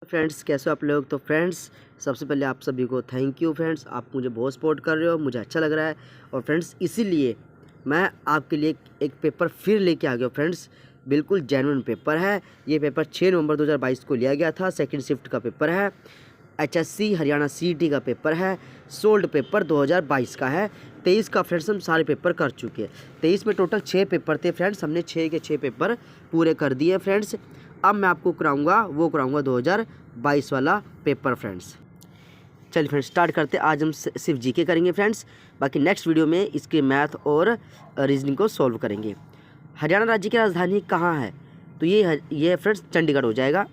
Friends कैसे हो आप लोग। तो फ्रेंड्स सबसे पहले आप सभी को थैंक यू फ्रेंड्स, आप मुझे बहुत सपोर्ट कर रहे हो, मुझे अच्छा लग रहा है। और फ्रेंड्स इसीलिए मैं आपके लिए एक पेपर फिर लेके आ गया फ्रेंड्स। बिल्कुल जेन्युइन पेपर है ये। पेपर 6 नवंबर 2022 को लिया गया था। सेकंड शिफ्ट का पेपर है। HSC हरियाणा CET का पेपर है। सोल्ड पेपर 2022 का है। 23 का फ्रेंड्स हम सारे पेपर कर चुके हैं। 23 में टोटल 6 पेपर थे फ्रेंड्स, हमने 6 के 6 पेपर पूरे कर दिए फ्रेंड्स। अब मैं आपको कराऊंगा 2022 वाला पेपर फ्रेंड्स। चलिए फ्रेंड्स स्टार्ट करते। आज हम सिर्फ GK करेंगे फ्रेंड्स, बाकी नेक्स्ट वीडियो में इसके मैथ और रीजनिंग को सॉल्व करेंगे। हरियाणा राज्य की राजधानी कहाँ है? तो ये फ्रेंड्स चंडीगढ़ हो जाएगा।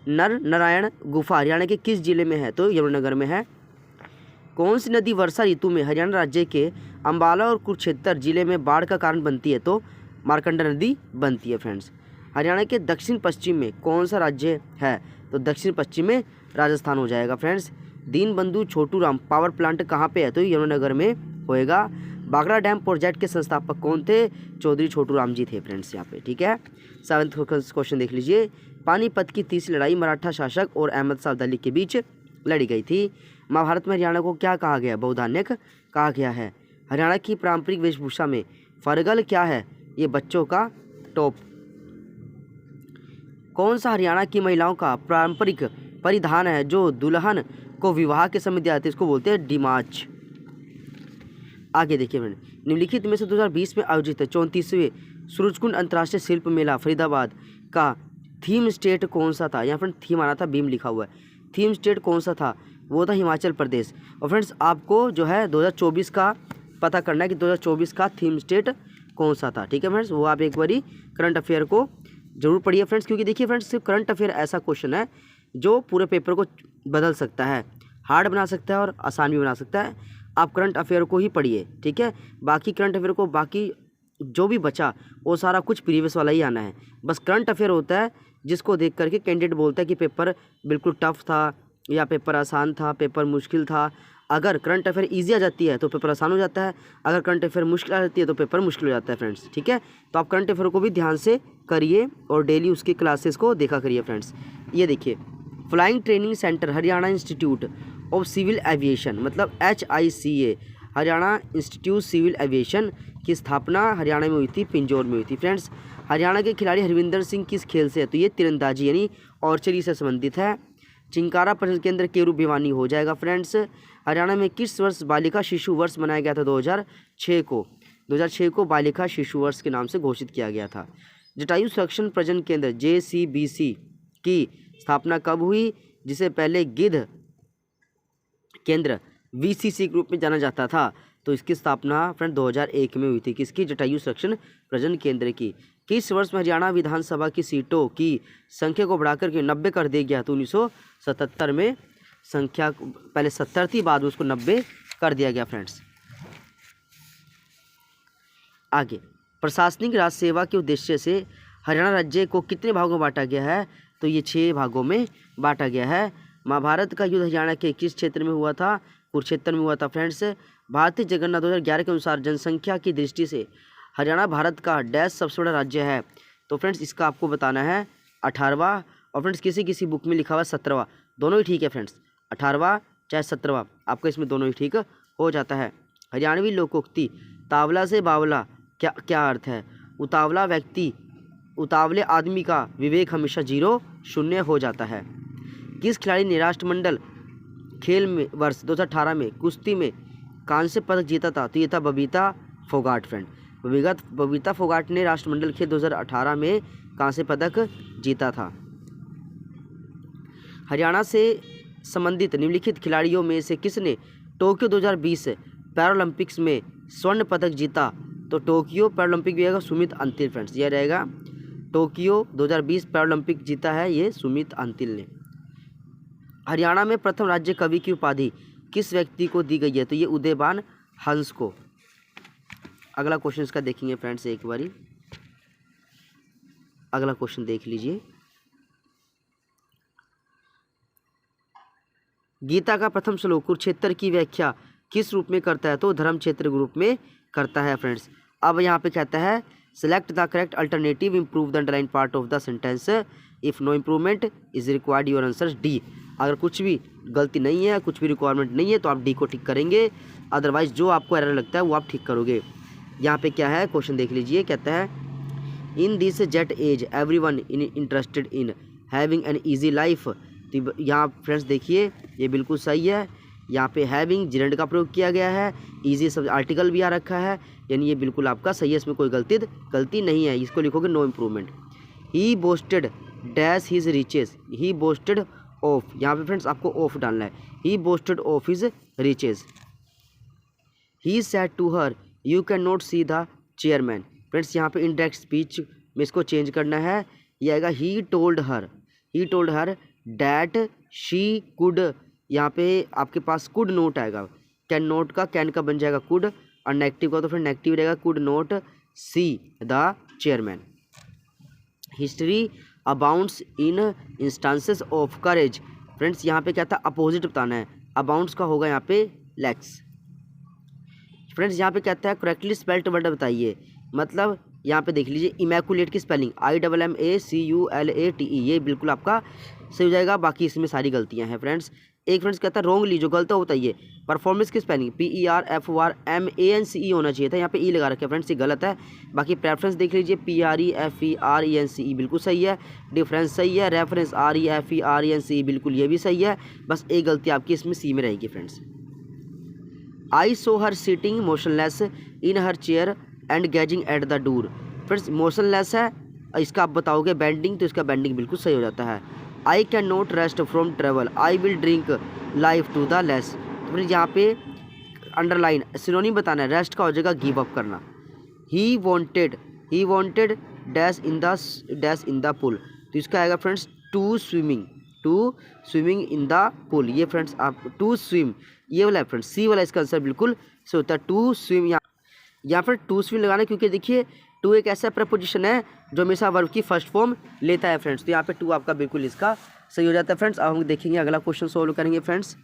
नर नारायण गुफा हरियाणा के किस जिले में है? तो यमुनानगर में है। कौन सी नदी वर्षा ऋतु में हरियाणा राज्य के अम्बाला और कुरुक्षेत्र जिले में बाढ़ का कारण बनती है? तो मार्कंडा नदी बनती है फ्रेंड्स। हरियाणा के दक्षिण पश्चिम में कौन सा राज्य है? तो दक्षिण पश्चिम में राजस्थान हो जाएगा friends. Deenbandhu Chhotu Ram power plant कहाँ पे है? तो यमुनानगर में होएगा। बागड़ा डैम प्रोजेक्ट के संस्थापक कौन थे? चौधरी छोटू राम जी थे फ्रेंड्स यहाँ पे, ठीक है। 7th क्वेश्चन देख लीजिए। पानीपत की तीसरी लड़ाई मराठा शासक और अहमद शाह अब्दाली के बीच लड़ी गई थी। महाभारत में हरियाणा को क्या कहा गया? बहुधान्यक कहा गया है। हरियाणा की पारंपरिक वेशभूषा में फरगल क्या है? ये बच्चों का टॉप। कौन सा हरियाणा की महिलाओं का पारंपरिक परिधान है जो दुल्हन को विवाह के समय दिया जाता है? इसको बोलते हैं डिमाच। आगे देखिए फ्रेंड, निम्नलिखित में से 2020 में आयोजित 34वें सूरजकुंड अंतर्राष्ट्रीय शिल्प मेला फरीदाबाद का थीम स्टेट कौन सा था? यहाँ फ्रेंड थीम आना था, बीम लिखा हुआ है। थीम स्टेट कौन सा था? वो था हिमाचल प्रदेश। और फ्रेंड्स आपको जो है 2024 का पता करना है कि 2024 का थीम स्टेट कौन सा था, ठीक है फ्रेंड्स। वो आप एक बारी करंट अफेयर को जरूर पढ़िए फ्रेंड्स, क्योंकि देखिए फ्रेंड्स सिर्फ करंट अफेयर ऐसा क्वेश्चन है जो पूरे पेपर को बदल सकता है, हार्ड बना सकता है और आसान भी बना सकता है। आप करंट अफेयर को ही पढ़िए, ठीक है। बाकी करंट अफेयर को बाकी जो भी बचा वो सारा कुछ प्रीवियस वाला ही आना है। बस करंट अफेयर होता है जिसको देख करके कैंडिडेट बोलता है कि पेपर बिल्कुल टफ था या पेपर आसान था, पेपर मुश्किल था। अगर करंट अफेयर ईजी आ जाती है तो पेपर आसान हो जाता है, अगर करंट अफेयर मुश्किल आ जाती है तो पेपर मुश्किल हो जाता है फ्रेंड्स, ठीक है। तो आप करंट अफेयर को भी ध्यान से करिए और डेली उसकी क्लासेस को देखा करिए फ्रेंड्स। ये देखिए, flying training centre Haryana institute of civil aviation मतलब HICA Haryana institute civil aviation की स्थापना हरियाणा में हुई थी, पिंजौर में हुई थी फ्रेंड्स। हरियाणा के खिलाड़ी हरविंदर सिंह किस खेल से है? तो ये तीरंदाजी यानी आर्चरी से संबंधित है। चिंकारा प्रशिक्षण केंद्र केरू भिवानी हो जाएगा फ्रेंड्स। हरियाणा में किस वर्ष बालिका शिशु वर्ष मनाया गया था? 2006 को बालिका शिशु वर्ष के नाम से घोषित किया गया था। जटायु संरक्षण प्रजनन केंद्र JCBC की स्थापना कब हुई? जिसे पहले गिद्ध केंद्र VCC के रूप में जाना जाता था। तो इसकी स्थापना फ्रेंड 2001 में हुई थी। किसकी? जटायु संरक्षण प्रजनन केंद्र की। किस वर्ष में हरियाणा विधानसभा की सीटों की संख्या को बढ़ाकर के 90 कर दिया गया? तो 1977 में संख्या पहले 70 थी, बाद में उसको 90 कर दिया गया फ्रेंड्स। आगे, प्रशासनिक राज सेवा के उद्देश्य से हरियाणा राज्य को कितने भागों में बांटा गया है? तो ये 6 भागों में बांटा गया है। महाभारत का युद्ध हरियाणा के किस क्षेत्र में हुआ था? कुरुक्षेत्र में हुआ था फ्रेंड्स। भारतीय जनगणना 2011 के अनुसार जनसंख्या की दृष्टि से हरियाणा भारत का डैश सबसे बड़ा राज्य है? तो फ्रेंड्स इसका आपको बताना है 18वां। और फ्रेंड्स किसी बुक में लिखा हुआ 17वां, दोनों ही ठीक है फ्रेंड्स। 18वां चाहे 17वां, आपका इसमें दोनों ही ठीक हो जाता है। हरियाणवी लोकोक्ति तावला से बावला क्या अर्थ है? उतावला व्यक्ति, उतावले आदमी का विवेक हमेशा 0 शून्य हो जाता है। किस खिलाड़ी ने राष्ट्रमंडल खेल में वर्ष 2018 में कुश्ती में कांस्य पदक जीता था? तो ये था बबीता फोगाट फ्रेंड। बबीता फोगाट ने राष्ट्रमंडल खेल 2018 में कांस्य पदक जीता था। हरियाणा से संबंधित निम्नलिखित खिलाड़ियों में से किसने टोक्यो 2020 पैरालंपिक्स में स्वर्ण पदक जीता? तो टोक्यो पैरालंपिक भी रहेगा सुमित अंतिल फ्रेंड्स, यह रहेगा टोक्यो 2020 पैरालंपिक जीता है ये सुमित अंतिल ने। हरियाणा में प्रथम राज्य कवि की उपाधि किस व्यक्ति को दी गई है? तो ये उदयबान हंस को। अगला क्वेश्चन इसका देखेंगे फ्रेंड्स एक बारी। अगला क्वेश्चन देख लीजिए। गीता का प्रथम श्लोक कुरुक्षेत्र की व्याख्या किस रूप में करता है? तो धर्म क्षेत्र रूप में करता है फ्रेंड्स। अब यहाँ पे कहता है select the correct alternative, improve the underline part of the sentence, if no improvement is required your answer D. अगर कुछ भी गलती नहीं है, कुछ भी रिक्वायरमेंट नहीं है तो आप डी को ठीक करेंगे, अदरवाइज जो आपको एरर लगता है वो आप ठीक करोगे। यहाँ पे क्या है क्वेश्चन देख लीजिए, कहता है in this jet age every one in interested in having an easy life. तो यहाँ फ्रेंड्स देखिए ये बिल्कुल सही है, यहाँ पे हैविंग जिरेंड का प्रयोग किया गया है, ईजी सब आर्टिकल भी आ रखा है, यानी ये बिल्कुल आपका सही है, इसमें कोई गलती नहीं है। इसको लिखोगे no improvement. He boasted dash his riches, he boasted of, यहाँ पे फ्रेंड्स आपको ऑफ डालना है, he boasted of his riches. He said to her you can not see the chairman. Friends यहाँ पे इनडायरेक्ट स्पीच में इसको चेंज करना है, ये आएगा he told her that she could, यहाँ पे आपके पास कुड नोट आएगा, कैन नोट का कैन का बन जाएगा कुड, और नेगेटिव का तो फिर नेगेटिव रहेगा, could note C the chairman. History abounds in instances of courage. Friends यहाँ पे क्या था, अपोजिट बताना है, अबाउंड्स का होगा यहाँ पे लैक्स। फ्रेंड्स यहाँ पे कहता है करेक्टली स्पेल्ड वर्ड बताइए, मतलब यहाँ पे देख लीजिए इमैकुलेट की स्पेलिंग IMMACULATE, ये बिल्कुल आपका सही हो जाएगा, बाकी इसमें सारी गलतियाँ हैं फ्रेंड्स। एक फ्रेंड्स कहता है रॉन्गली, जो गलत होता है ये परफॉर्मेंस की स्पेलिंग PERFORMANCE होना चाहिए था, यहाँ पे ई लगा रखा है फ्रेंड्स, ये गलत है। बाकी प्रेफरेंस देख लीजिए PREFERENCE बिल्कुल सही है, डिफरेंस सही है, रेफरेंस REFERENCE बिल्कुल ये भी सही है, बस एक गलती आपकी इसमें सी में रहेगी friends. I so her sitting motionless in her chair and gazing at the door. Friends motionless है, इसका आप बताओगे बेंडिंग, तो इसका बेंडिंग बिल्कुल सही हो जाता है। I can not rest from travel, I will drink life to the lees. तो फिर यहाँ पे अंडरलाइन सिनोनिम बताना है, रेस्ट का हो जाएगा गिव अप करना। He wanted dash in the pool, तो इसका आएगा friends to swimming in the pool. ये फ्रेंड्स आप टू स्विम ये वाला है फ्रेंड्स, सी वाला इसका आंसर बिल्कुल सही होता है, टू स्विम। यहाँ पर टू स्विम लगाना है, क्योंकि देखिए टू एक ऐसा प्रपोजिशन है जो हमेशा वर्ब की फर्स्ट फॉर्म लेता है फ्रेंड्स, तो यहाँ पे टू आपका बिल्कुल इसका सही हो जाता है फ्रेंड्स। अब हम देखेंगे अगला क्वेश्चन सोल्व करेंगे फ्रेंड्स।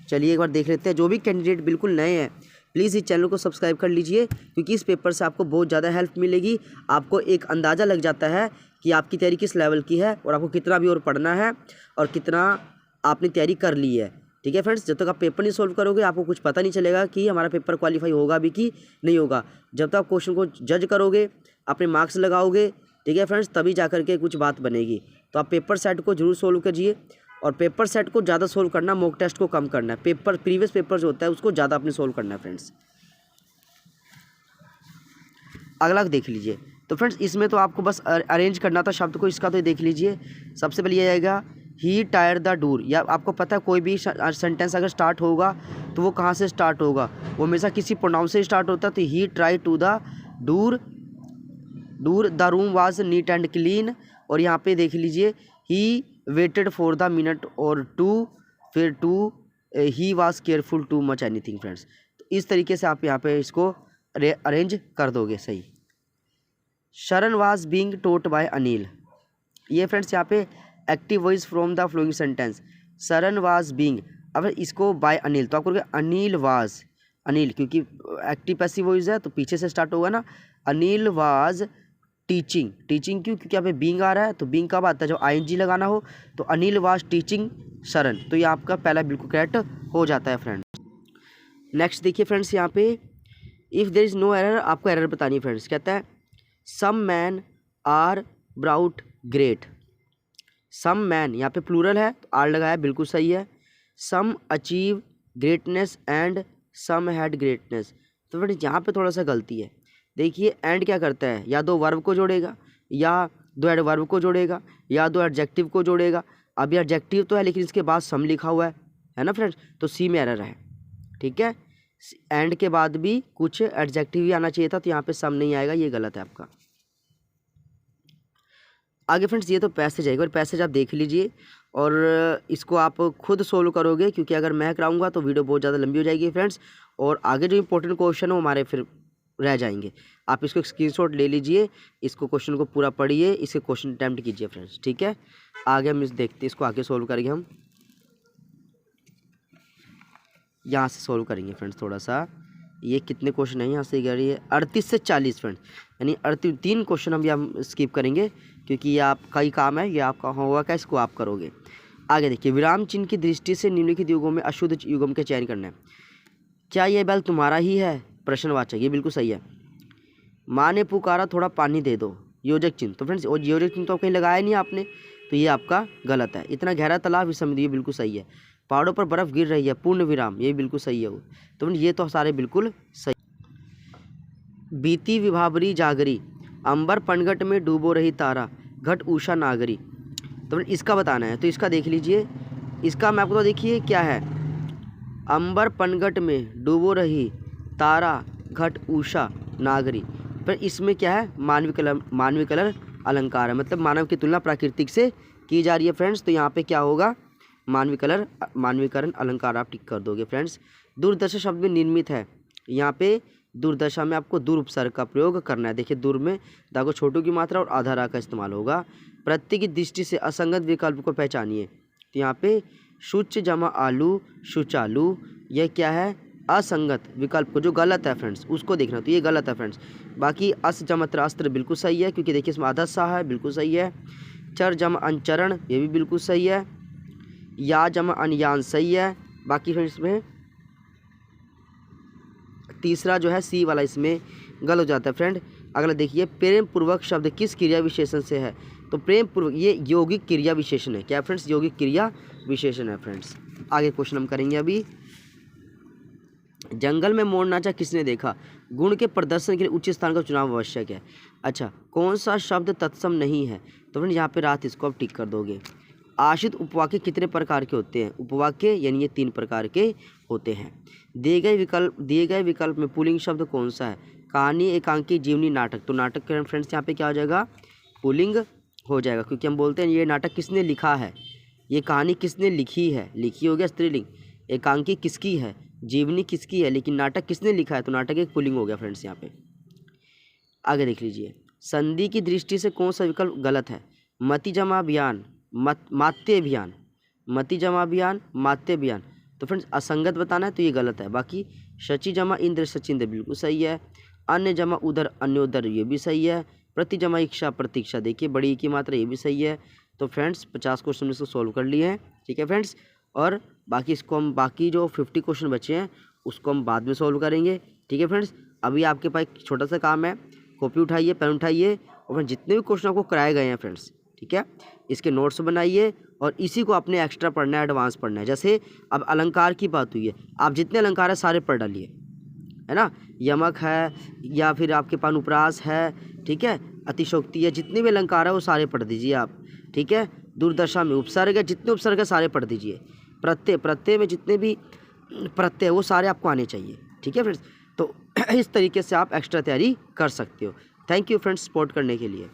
चलिए एक बार देख लेते हैं। जो भी कैंडिडेट बिल्कुल नए हैं प्लीज़ इस चैनल को सब्सक्राइब कर लीजिए, क्योंकि इस पेपर से आपको बहुत ज़्यादा हेल्प मिलेगी, आपको एक अंदाज़ा लग जाता है कि आपकी तैयारी किस लेवल की है और आपको कितना भी और पढ़ना है और कितना आपने तैयारी कर ली है। ठीक है फ्रेंड्स, जब तक आप पेपर नहीं सोल्व करोगे आपको कुछ पता नहीं चलेगा कि हमारा पेपर क्वालिफाई होगा भी कि नहीं होगा। जब तक आप क्वेश्चन को जज करोगे, अपने मार्क्स लगाओगे, ठीक है फ्रेंड्स, तभी जा करके कुछ बात बनेगी। तो आप पेपर सेट को जरूर सोल्व कीजिए, और पेपर सेट को ज़्यादा सोल्व करना, मॉक टेस्ट को कम करना है, प्रीवियस पेपर जो होता है उसको ज़्यादा अपने सोल्व करना है फ्रेंड्स। अगला देख लीजिए। तो फ्रेंड्स इसमें तो आपको बस अरेंज करना था शब्द को, इसका तो देख लीजिए। सबसे पहले ये आएगा ही टायर द डोर, या आपको पता है कोई भी सेंटेंस अगर स्टार्ट होगा तो वो कहाँ से स्टार्ट होगा, वो हमेशा किसी प्रोनाउन से स्टार्ट होता है। तो he tried to the door the room was neat and clean, और यहाँ पे देख लीजिए he waited for the minute और टू, फिर too he was careful to much anything friends. तो इस तरीके से आप यहाँ पे इसको अरेंज कर दोगे सही। Sharan was being taught by Anil, ये फ्रेंड्स यहाँ पे active voice from the flowing sentence, Sharan was being, अब इसको बाय अनिल, तो आप करोगे अनिल वाज, अनिल क्योंकि एक्टिव पैसिव वॉइस है तो पीछे से स्टार्ट होगा ना। अनिल वाज टीचिंग क्यों, क्योंकि यहाँ पे बीइंग आ रहा है, तो बीइंग कब आता है जब ING लगाना हो, तो अनिल वाज टीचिंग शरण, तो ये आपका पहला बिल्कुल करेक्ट हो जाता है फ्रेंड्स। नेक्स्ट देखिए फ्रेंड्स, यहाँ पे if there is no error, आपको एरर बतानी है फ्रेंड्स। कहता है some man are brought great, some man यहाँ पे प्लूरल है तो आर लगाया, बिल्कुल सही है। Some achieve greatness and some had greatness, तो फ्रेंड्स यहाँ पे थोड़ा सा गलती है। देखिए एंड क्या करता है, या दो वर्ब को जोड़ेगा, या दो एडवर्ब को जोड़ेगा, या दो एडजेक्टिव को जोड़ेगा। अब ये एडजेक्टिव तो है लेकिन इसके बाद सम लिखा हुआ है ना फ्रेंड्स, तो सी में एरर है। ठीक है, एंड के बाद भी कुछ एडजेक्टिव ही आना चाहिए था, तो यहाँ पे सम नहीं आएगा, ये गलत है आपका। आगे फ्रेंड्स ये तो पैसेज है, एक बार पैसेज आप देख लीजिए और इसको आप खुद सोल्व करोगे, क्योंकि अगर मैं कराऊंगा तो वीडियो बहुत ज़्यादा लंबी हो जाएगी फ्रेंड्स, और आगे जो इंपॉर्टेंट क्वेश्चन है वो हमारे फिर रह जाएंगे। आप इसको स्क्रीनशॉट ले लीजिए, इसको क्वेश्चन को पूरा पढ़िए, इसके क्वेश्चन अटैम्प्ट कीजिए फ्रेंड्स। ठीक है, आगे हम इस देखते इसको आगे सोल्व करेंगे, हम यहाँ से सोल्व करेंगे फ्रेंड्स। थोड़ा सा ये कितने क्वेश्चन हैं यहाँ से कह रही है 38 से 40 फ्रेंड्स, यानी 3 क्वेश्चन हम स्किप करेंगे क्योंकि ये आपका ही काम है, ये आपका होगा क्या, इसको आप करोगे। आगे देखिए, विराम चिन्ह की दृष्टि से निम्नलिखित युगों में अशुद्ध युगम के चयन करना है। क्या ये बैल तुम्हारा ही है, प्रश्नवाचक, ये बिल्कुल सही है। माँ ने पुकारा थोड़ा पानी दे दो, योजक चिन्ह, तो फ्रेंड्स और योजक चिन्ह तो कहीं लगाया नहीं आपने, तो ये आपका गलत है। इतना गहरा तालाब विषम, ये बिल्कुल सही है। पहाड़ों पर बर्फ गिर रही है, पूर्ण विराम, ये बिल्कुल सही है वो, तो ये तो सारे बिल्कुल सही। बीती विभावरी जागरी, अंबर पनघट में डूबो रही तारा, घट उषा नागरी, तो इसका बताना है। तो इसका देख लीजिए, इसका मैं आपको तो देखिए क्या है, अंबर पनघट में डूबो रही तारा, घट उषा नागरी, पर इसमें क्या है, मानवीय कलर अलंकार है, मतलब मानव की तुलना प्राकृतिक से की जा रही है फ्रेंड्स। तो यहाँ पे क्या होगा, मानवीकरण अलंकार आप टिक कर दोगे फ्रेंड्स। दुर्दशा शब्द में निर्मित है, यहाँ पे दुर्दशा में आपको दुर उपसर्ग का प्रयोग करना है। देखिए दुर में दागो छोटू की मात्रा और आधा रा का इस्तेमाल होगा। प्रत्यय की दृष्टि से असंगत विकल्प को पहचानिए, तो यहाँ पे शुच जमा आलू, शुचालू, यह क्या है, असंगत विकल्प को जो गलत है फ्रेंड्स उसको देखना, तो ये गलत है फ्रेंड्स। बाकी अस जमा त्रास्त्र बिल्कुल सही है, क्योंकि देखिए इसमें आधा सा है, बिल्कुल सही है। चर जमा अंचरण, ये भी बिल्कुल सही है। या जमा अनयान सही है। बाकी फ्रेंड्स में तीसरा जो है सी वाला इसमें गलत हो जाता है फ्रेंड। अगला देखिए, प्रेम पूर्वक शब्द किस क्रिया विशेषण से है, तो प्रेम पूर्वक ये यौगिक क्रिया विशेषण है। क्या फ्रेंड्स, यौगिक क्रिया विशेषण है फ्रेंड्स। आगे क्वेश्चन हम करेंगे अभी, जंगल में मोर नाचा किसने देखा, गुण के प्रदर्शन के लिए उच्च स्थान का चुनाव आवश्यक है। अच्छा, कौन सा शब्द तत्सम नहीं है, तो फ्रेंड यहाँ पे रात, इसको आप टिक कर दोगे। आश्रित उपवाक्य कितने प्रकार के होते हैं, उपवाक्य यानी ये 3 प्रकार के होते हैं। दिए गए विकल्प में पुल्लिंग शब्द कौन सा है, कहानी, एकांकी, जीवनी, नाटक, तो नाटक के फ्रेंड्स यहाँ पे क्या हो जाएगा, पुल्लिंग हो जाएगा, क्योंकि हम बोलते हैं ये नाटक किसने लिखा है, ये कहानी किसने लिखी है, लिखी हो गया स्त्रीलिंग, एकांकी किसकी है, जीवनी किसकी है, लेकिन नाटक किसने लिखा है, तो नाटक एक पुल्लिंग हो गया फ्रेंड्स यहाँ पे। आगे देख लीजिए, संधि की दृष्टि से कौन सा विकल्प गलत है, मति जमा अभियान, मात्य अभियान, मति जमा अभियान, मात्य अभियान, तो फ्रेंड्स असंगत बताना है, तो ये गलत है। बाकी शचि जमा इंद्र, सचिंद्र, बिल्कुल सही है। अन्य जमा उदर, अन्योदर, ये भी सही है। प्रति जमा इच्छा, प्रतीक्षा, देखिए बड़ी की मात्रा, ये भी सही है। तो फ्रेंड्स 50 क्वेश्चन इसको सॉल्व कर लिए हैं, ठीक है फ्रेंड्स। और बाकी इसको हम, बाकी जो 50 क्वेश्चन बचे हैं उसको हम बाद में सॉल्व करेंगे, ठीक है फ्रेंड्स। अभी आपके पास एक छोटा सा काम है, कॉपी उठाइए, पेन उठाइए, और जितने भी क्वेश्चन आपको कराए गए हैं फ्रेंड्स, ठीक है, इसके नोट्स बनाइए और इसी को अपने एक्स्ट्रा पढ़ना है, एडवांस पढ़ना है। जैसे अब अलंकार की बात हुई है, आप जितने अलंकार है सारे पढ़ डालिए, है ना, यमक है या फिर आपके पास अनुप्रास है, ठीक है, अतिशोक्ति है, जितने भी अलंकार है वो सारे पढ़ दीजिए आप, ठीक है। दुर्दशा में उपसर्ग है, जितने उपसर्ग है सारे पढ़ दीजिए। प्रत्यय में जितने भी प्रत्यय वो सारे आपको आने चाहिए, ठीक है फ्रेंड्स। तो इस तरीके से आप एक्स्ट्रा तैयारी कर सकते हो। थैंक यू फ्रेंड्स सपोर्ट करने के लिए।